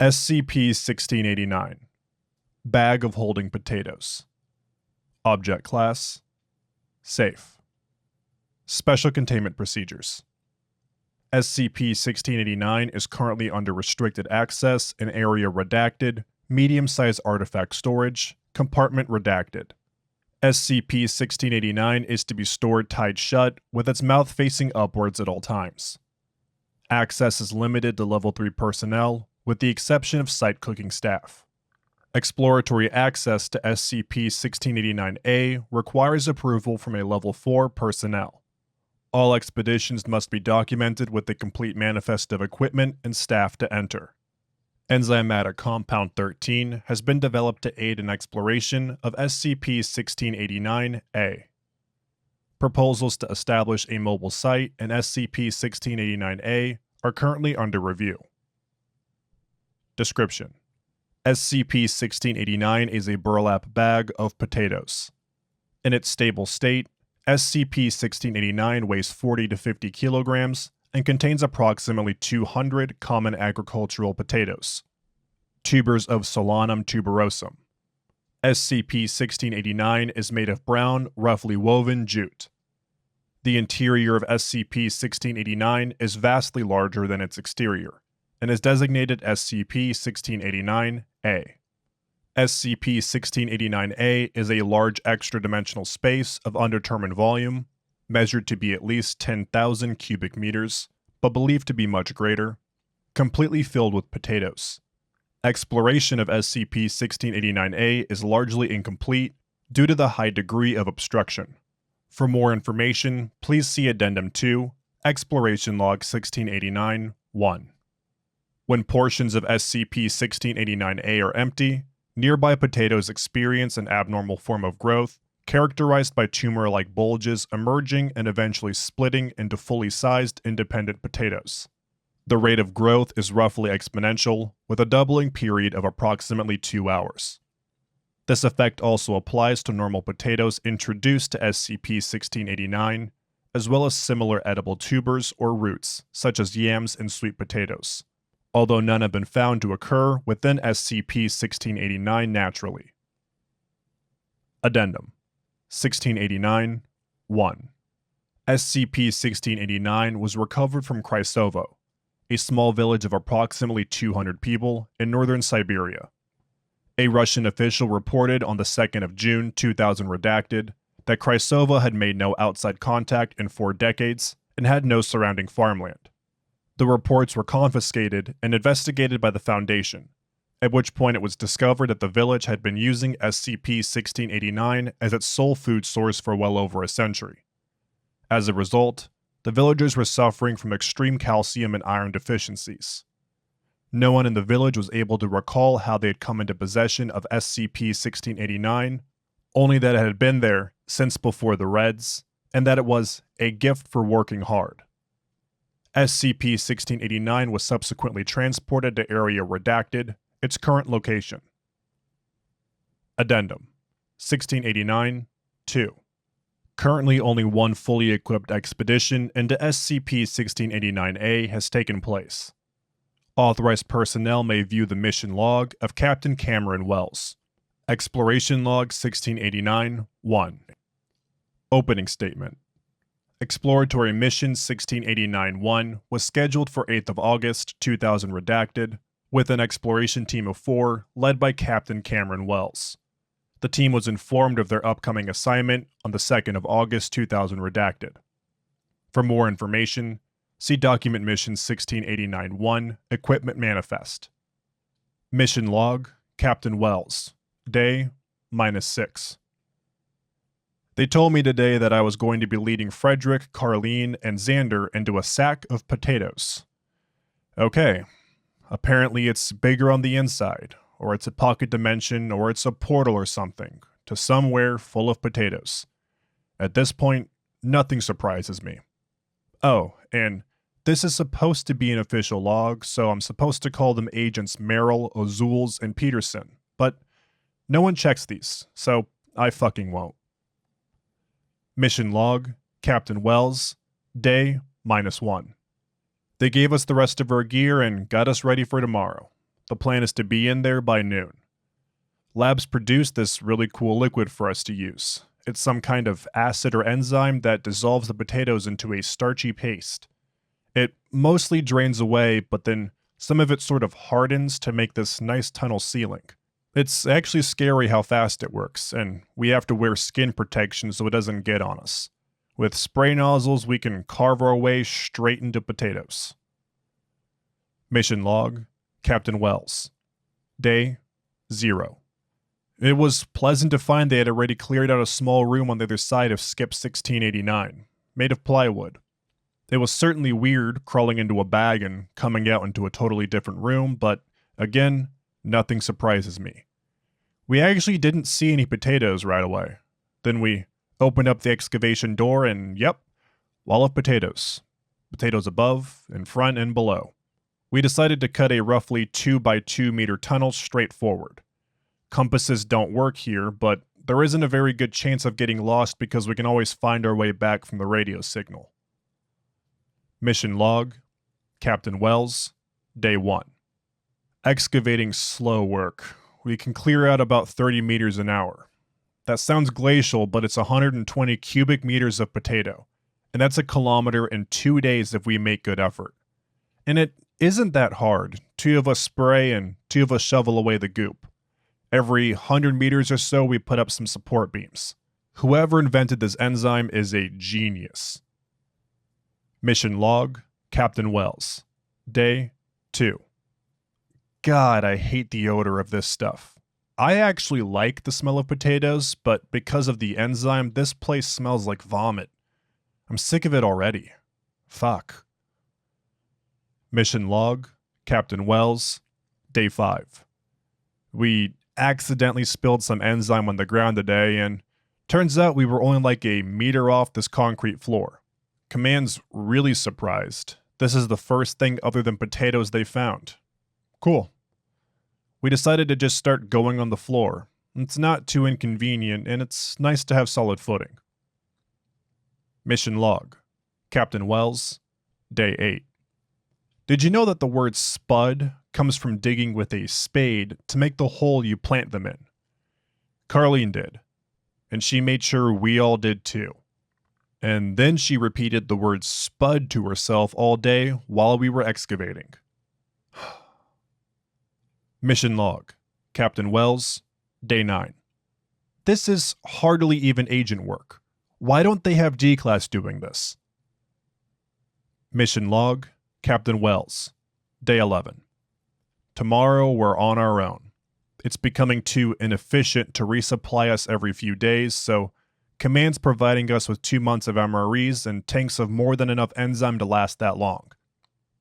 SCP-1689 Bag of Holding Potatoes. Object Class Safe. Special Containment Procedures. SCP-1689 is currently under restricted access in Area Redacted, Medium-Sized Artifact Storage, Compartment Redacted. SCP-1689 is to be stored tied shut, with its mouth facing upwards at all times. Access is limited to Level 3 personnel, with the exception of site cooking staff. Exploratory access to SCP-1689-A requires approval from a Level 4 personnel. All expeditions must be documented with a complete manifest of equipment and staff to enter. Enzymatic Compound 13 has been developed to aid in exploration of SCP-1689-A. Proposals to establish a mobile site in SCP-1689-A are currently under review. Description: SCP-1689 is a burlap bag of potatoes. In its stable state, SCP-1689 weighs 40 to 50 kilograms and contains approximately 200 common agricultural potatoes, tubers of Solanum tuberosum. SCP-1689 is made of brown, roughly woven jute. The interior of SCP-1689 is vastly larger than its exterior, and is designated SCP-1689-A. SCP-1689-A is a large extra-dimensional space of undetermined volume, measured to be at least 10,000 cubic meters, but believed to be much greater, completely filled with potatoes. Exploration of SCP-1689-A is largely incomplete due to the high degree of obstruction. For more information, please see Addendum 2, Exploration Log 1689-1. When portions of SCP-1689-A are empty, nearby potatoes experience an abnormal form of growth, characterized by tumor-like bulges emerging and eventually splitting into fully sized independent potatoes. The rate of growth is roughly exponential, with a doubling period of approximately 2 hours. This effect also applies to normal potatoes introduced to SCP-1689, as well as similar edible tubers or roots, such as yams and sweet potatoes, although none have been found to occur within SCP-1689 naturally. Addendum 1689-1 SCP-1689 was recovered from Krysovo, a small village of approximately 200 people in northern Siberia. A Russian official reported on the 2nd of June 2000 redacted that Krysovo had made no outside contact in 4 decades and had no surrounding farmland. The reports were confiscated and investigated by the Foundation, at which point it was discovered that the village had been using SCP-1689 as its sole food source for well over a century. As a result, the villagers were suffering from extreme calcium and iron deficiencies. No one in the village was able to recall how they had come into possession of SCP-1689, only that it had been there since before the Reds, and that it was a gift for working hard. SCP-1689 was subsequently transported to Area Redacted, its current location. Addendum 1689-2 Currently only one fully equipped expedition into SCP-1689-A has taken place. Authorized personnel may view the mission log of Captain Cameron Wells. Exploration Log 1689-1 Opening Statement: Exploratory Mission 1689-1 was scheduled for 8th of August 2000 redacted, with an exploration team of 4 led by Captain Cameron Wells. The team was informed of their upcoming assignment on the 2nd of August 2000 redacted. For more information, see Document Mission 1689-1 Equipment Manifest. Mission Log: Captain Wells. Day -6. They told me today that I was going to be leading Frederick, Carlene, and Xander into a sack of potatoes. Okay. Apparently it's bigger on the inside, or it's a pocket dimension, or it's a portal or something, to somewhere full of potatoes. At this point, nothing surprises me. Oh, and this is supposed to be an official log, so I'm supposed to call them Agents Merrill, Ozuls, and Peterson, but no one checks these, so I fucking won't. Mission Log: Captain Wells. Day -1. They gave us the rest of our gear and got us ready for tomorrow. The plan is to be in there by noon. Labs produce this really cool liquid for us to use. It's some kind of acid or enzyme that dissolves the potatoes into a starchy paste. It mostly drains away, but then some of it sort of hardens to make this nice tunnel sealing. It's actually scary how fast it works, and we have to wear skin protection so it doesn't get on us. With spray nozzles, we can carve our way straight into potatoes. Mission log, Captain Wells. Day 0. It was pleasant to find they had already cleared out a small room on the other side of Skip 1689, made of plywood. It was certainly weird crawling into a bag and coming out into a totally different room, but again, nothing surprises me. We actually didn't see any potatoes right away. Then we opened up the excavation door and yep, wall of potatoes. Potatoes above, in front, and below. We decided to cut a roughly 2 by 2 meter tunnel straight forward. Compasses don't work here, but there isn't a very good chance of getting lost because we can always find our way back from the radio signal. Mission log, Captain Wells, Day 1. Excavating slow work. We can clear out about 30 meters an hour. That sounds glacial, but it's 120 cubic meters of potato, and that's a kilometer in 2 days if we make good effort. And it isn't that hard. 2 of us spray and 2 of us shovel away the goop. Every 100 meters or so, we put up some support beams. Whoever invented this enzyme is a genius. Mission log, Captain Wells. Day 2. God, I hate the odor of this stuff. I actually like the smell of potatoes, but because of the enzyme, this place smells like vomit. I'm sick of it already. Fuck. Mission log, Captain Wells. Day 5. We accidentally spilled some enzyme on the ground today, and turns out we were only like a meter off this concrete floor. Command's really surprised. This is the first thing other than potatoes they found. Cool. We decided to just start going on the floor. It's not too inconvenient, and it's nice to have solid footing. Mission log, Captain Wells, Day 8. Did you know that the word spud comes from digging with a spade to make the hole you plant them in? Carlene did, and she made sure we all did too. And then she repeated the word spud to herself all day while we were excavating. Mission log, Captain Wells, Day 9. This is hardly even agent work. Why don't they have D-Class doing this? Mission log, Captain Wells, Day 11. Tomorrow we're on our own. It's becoming too inefficient to resupply us every few days, so Command's providing us with 2 months of MREs and tanks of more than enough enzyme to last that long.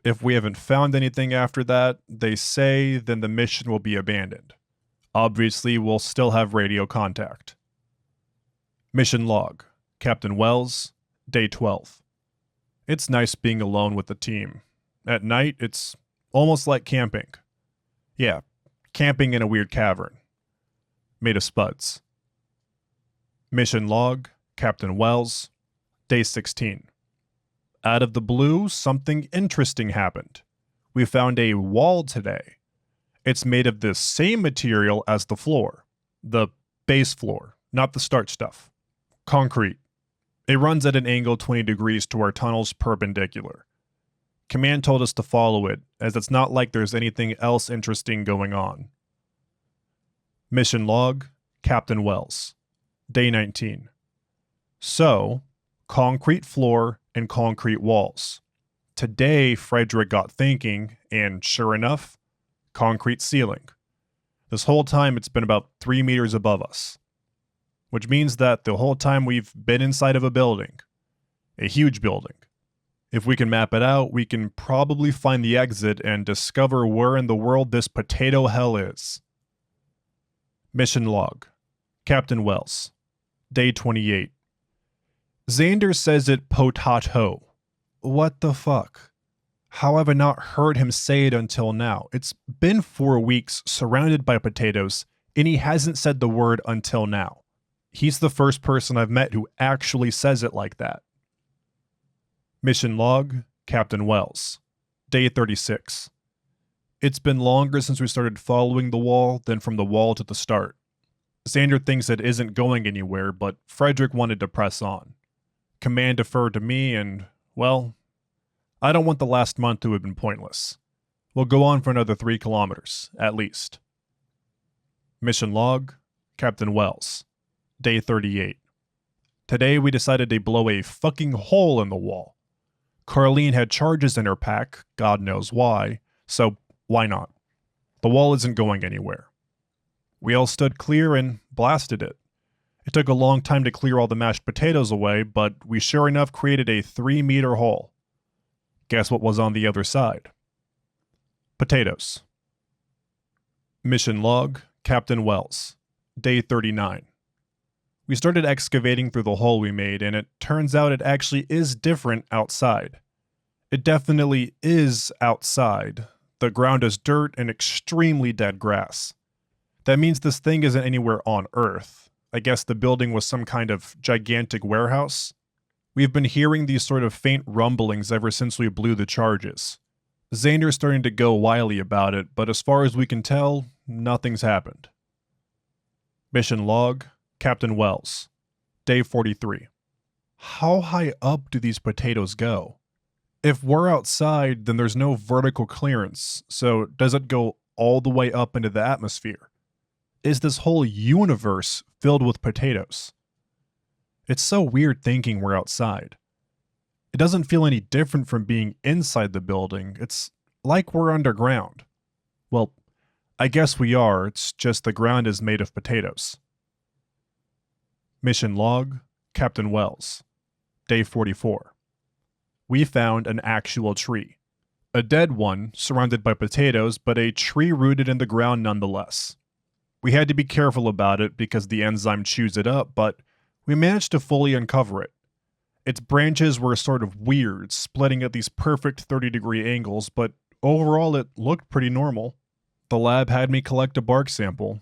If we haven't found anything after that, they say, then the mission will be abandoned. Obviously, we'll still have radio contact. Mission log, Captain Wells, Day 12. It's nice being alone with the team. At night, it's almost like camping. Yeah, camping in a weird cavern. Made of spuds. Mission log, Captain Wells, Day 16. Out of the blue, something interesting happened. We found a wall today. It's made of the same material as the floor. The base floor, not the starch stuff. Concrete. It runs at an angle 20 degrees to our tunnel's perpendicular. Command told us to follow it, as it's not like there's anything else interesting going on. Mission log, Captain Wells. Day 19. So, concrete floor and concrete walls. Today, Frederick got thinking, and sure enough, concrete ceiling. This whole time it's been about 3 meters above us. Which means that the whole time we've been inside of a building. A huge building. If we can map it out, we can probably find the exit and discover where in the world this potato hell is. Mission log, Captain Wells. Day 28. Xander says it potato. What the fuck? How have I not heard him say it until now? It's been 4 weeks surrounded by potatoes, and he hasn't said the word until now. He's the first person I've met who actually says it like that. Mission log, Captain Wells. Day 36. It's been longer since we started following the wall than from the wall to the start. Xander thinks it isn't going anywhere, but Frederick wanted to press on. Command deferred to me, and, well, I don't want the last month to have been pointless. We'll go on for another 3 kilometers, at least. Mission log, Captain Wells. Day 38. Today we decided to blow a fucking hole in the wall. Carlene had charges in her pack, God knows why, so why not? The wall isn't going anywhere. We all stood clear and blasted it. It took a long time to clear all the mashed potatoes away, but we sure enough created a 3-meter hole. Guess what was on the other side? Potatoes. Mission log, Captain Wells. Day 39. We started excavating through the hole we made, and it turns out it actually is different outside. It definitely is outside. The ground is dirt and extremely dead grass. That means this thing isn't anywhere on Earth. I guess the building was some kind of gigantic warehouse. We've been hearing these sort of faint rumblings ever since we blew the charges. Xander's starting to go wily about it, but as far as we can tell, nothing's happened. Mission log, Captain Wells. Day 43. How high up do these potatoes go? If we're outside, then there's no vertical clearance, so does it go all the way up into the atmosphere? Is this whole universe filled with potatoes? It's so weird thinking we're outside. It doesn't feel any different from being inside the building. It's like we're underground. Well, I guess we are, it's just the ground is made of potatoes. Mission log, Captain Wells. Day 44. We found an actual tree. A dead one, surrounded by potatoes, but a tree rooted in the ground nonetheless. We had to be careful about it because the enzyme chews it up, but we managed to fully uncover it. Its branches were sort of weird, splitting at these perfect 30-degree angles, but overall it looked pretty normal. The lab had me collect a bark sample.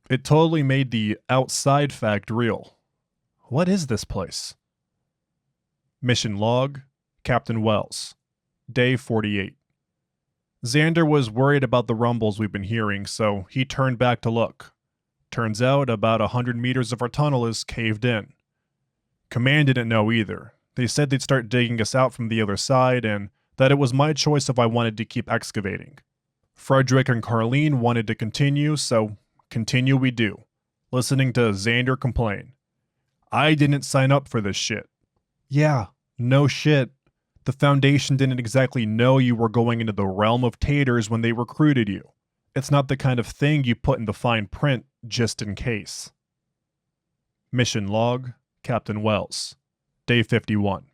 It totally made the outside fact real. What is this place? Mission log, Captain Wells. Day 48. Xander was worried about the rumbles we've been hearing, so he turned back to look. Turns out about 100 meters of our tunnel is caved in. Command didn't know either. They said they'd start digging us out from the other side, and that it was my choice if I wanted to keep excavating. Frederick and Carlene wanted to continue, so continue we do, listening to Xander complain. I didn't sign up for this shit. Yeah, no shit. The Foundation didn't exactly know you were going into the realm of taters when they recruited you. It's not the kind of thing you put in the fine print just in case. Mission log, Captain Wells. Day 51.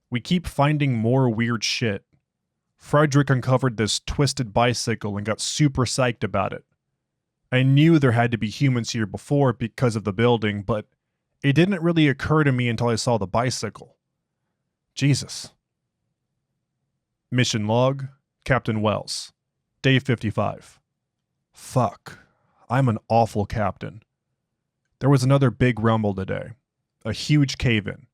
We keep finding more weird shit. Frederick uncovered this twisted bicycle and got super psyched about it. I knew there had to be humans here before because of the building, but it didn't really occur to me until I saw the bicycle. Jesus. Mission log, Captain Wells. Day 55. Fuck. I'm an awful captain. There was another big rumble today. A huge cave-in.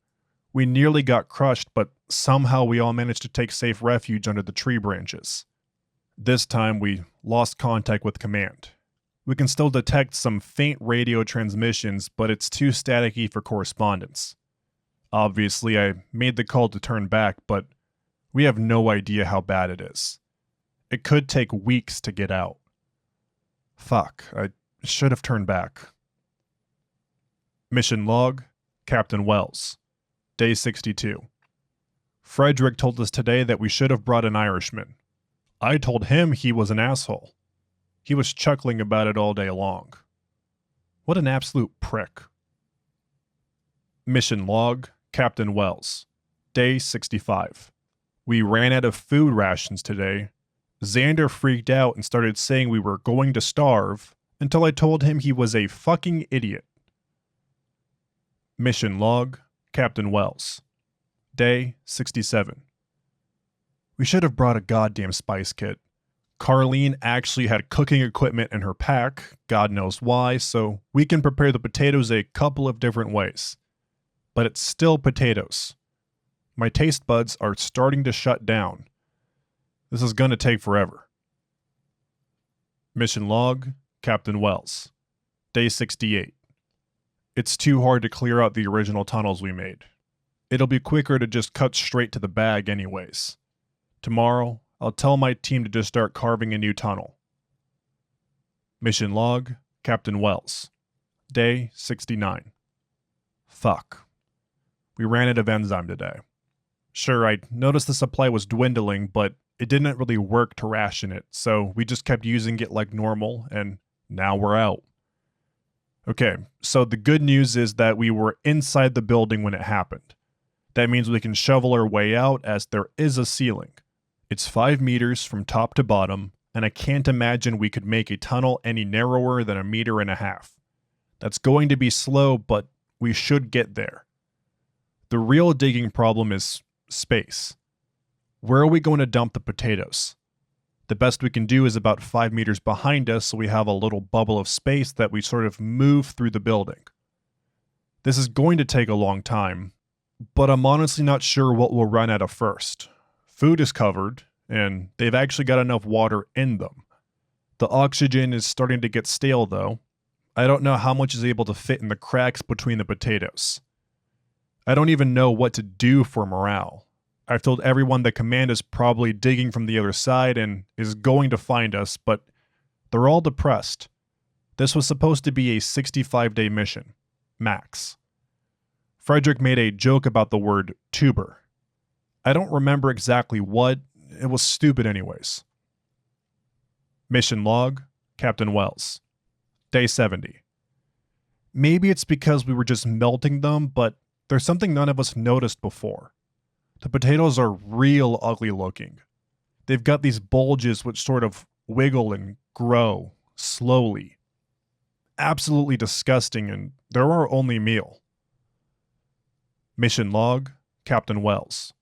We nearly got crushed, but somehow we all managed to take safe refuge under the tree branches. This time we lost contact with command. We can still detect some faint radio transmissions, but it's too staticky for correspondence. Obviously, I made the call to turn back, but we have no idea how bad it is. It could take weeks to get out. Fuck, I should have turned back. Mission log, Captain Wells. Day 62. Frederick told us today that we should have brought an Irishman. I told him he was an asshole. He was chuckling about it all day long. What an absolute prick. Mission log, Captain Wells. Day 65. We ran out of food rations today. Xander freaked out and started saying we were going to starve until I told him he was a fucking idiot. Mission log, Captain Wells. Day 67. We should have brought a goddamn spice kit. Carlene actually had cooking equipment in her pack, God knows why, so we can prepare the potatoes a couple of different ways. But it's still potatoes. My taste buds are starting to shut down. This is gonna take forever. Mission log, Captain Wells. Day 68. It's too hard to clear out the original tunnels we made. It'll be quicker to just cut straight to the bag anyways. Tomorrow, I'll tell my team to just start carving a new tunnel. Mission log, Captain Wells. Day 69. Fuck. We ran out of enzyme today. Sure, I noticed the supply was dwindling, but it didn't really work to ration it, so we just kept using it like normal, and now we're out. Okay, so the good news is that we were inside the building when it happened. That means we can shovel our way out as there is a ceiling. It's 5 meters from top to bottom, and I can't imagine we could make a tunnel any narrower than 1.5 meters. That's going to be slow, but we should get there. The real digging problem is space. Where are we going to dump the potatoes? The best we can do is about 5 meters behind us, so we have a little bubble of space that we sort of move through the building. This is going to take a long time, but I'm honestly not sure what we'll run out of first. Food is covered, and they've actually got enough water in them. The oxygen is starting to get stale though. I don't know how much is able to fit in the cracks between the potatoes. I don't even know what to do for morale. I've told everyone the command is probably digging from the other side and is going to find us, but they're all depressed. This was supposed to be a 65-day mission, max. Frederick made a joke about the word tuber. I don't remember exactly what, it was stupid anyways. Mission log, Captain Wells. Day 70. Maybe it's because we were just melting them, but there's something none of us noticed before. The potatoes are real ugly looking. They've got these bulges which sort of wiggle and grow slowly. Absolutely disgusting, and they're our only meal. Mission log, Captain Wells.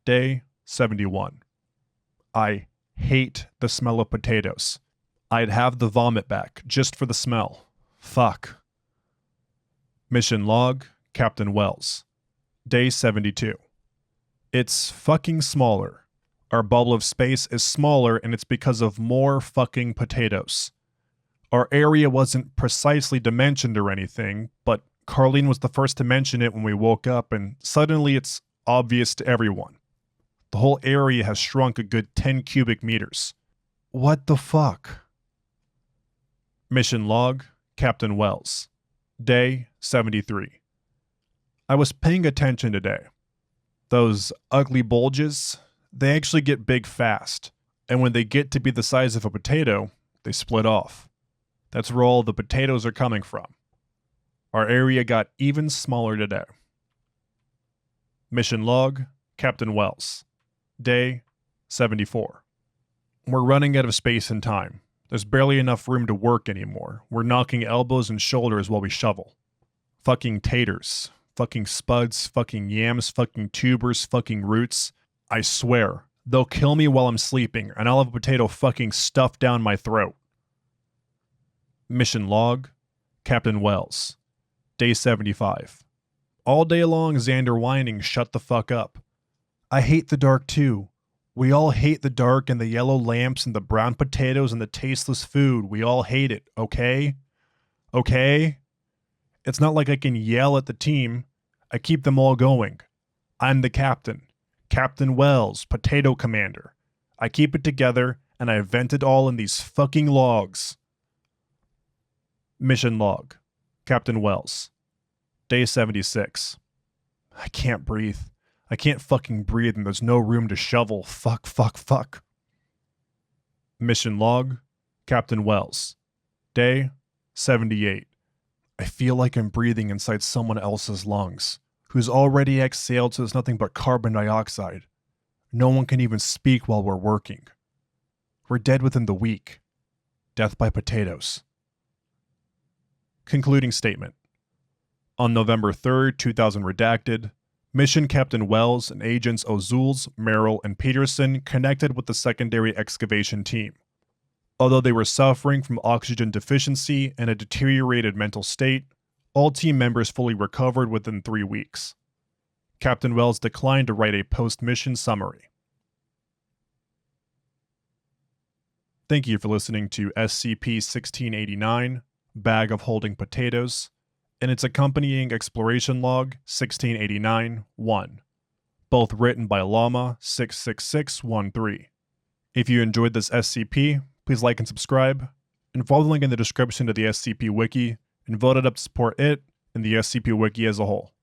Day 71. I hate the smell of potatoes. I'd have the vomit back just for the smell. Fuck. Mission log, Captain Wells. Day 72. It's fucking smaller. Our bubble of space is smaller, and it's because of more fucking potatoes. Our area wasn't precisely dimensioned or anything, but Carlene was the first to mention it when we woke up, and suddenly it's obvious to everyone. The whole area has shrunk a good 10 cubic meters. What the fuck? Mission log, Captain Wells. Day 73. I was paying attention today. Those ugly bulges, they actually get big fast, and when they get to be the size of a potato, they split off. That's where all the potatoes are coming from. Our area got even smaller today. Mission log, Captain Wells. Day 74. We're running out of space and time. There's barely enough room to work anymore. We're knocking elbows and shoulders while we shovel. Fucking taters. Fucking spuds. Fucking yams. Fucking tubers. Fucking roots. I swear, they'll kill me while I'm sleeping, and I'll have a potato fucking stuffed down my throat. Mission log, Captain Wells. Day 75. All day long, Xander whining, shut the fuck up. I hate the dark too. We all hate the dark and the yellow lamps and the brown potatoes and the tasteless food. We all hate it, okay? Okay? It's not like I can yell at the team. I keep them all going. I'm the captain. Captain Wells, Potato Commander. I keep it together, and I vent it all in these fucking logs. Mission log, Captain Wells. Day 76. I can't breathe. I can't fucking breathe, and there's no room to shovel. Fuck, fuck, fuck. Mission log, Captain Wells. Day 78. I feel like I'm breathing inside someone else's lungs, who's already exhaled so there's nothing but carbon dioxide. No one can even speak while we're working. We're dead within the week. Death by potatoes. Concluding statement. On November 3rd, 2000 redacted, Mission Captain Wells and Agents O'Zools, Merrill, and Peterson connected with the secondary excavation team. Although they were suffering from oxygen deficiency and a deteriorated mental state, all team members fully recovered within 3 weeks. Captain Wells declined to write a post-mission summary. Thank you for listening to SCP-1689, Bag of Holding Potatoes, and its accompanying Exploration Log 1689-1, both written by Llama66613. If you enjoyed this SCP, please like and subscribe, and follow the link in the description to the SCP Wiki, and vote it up to support it and the SCP Wiki as a whole.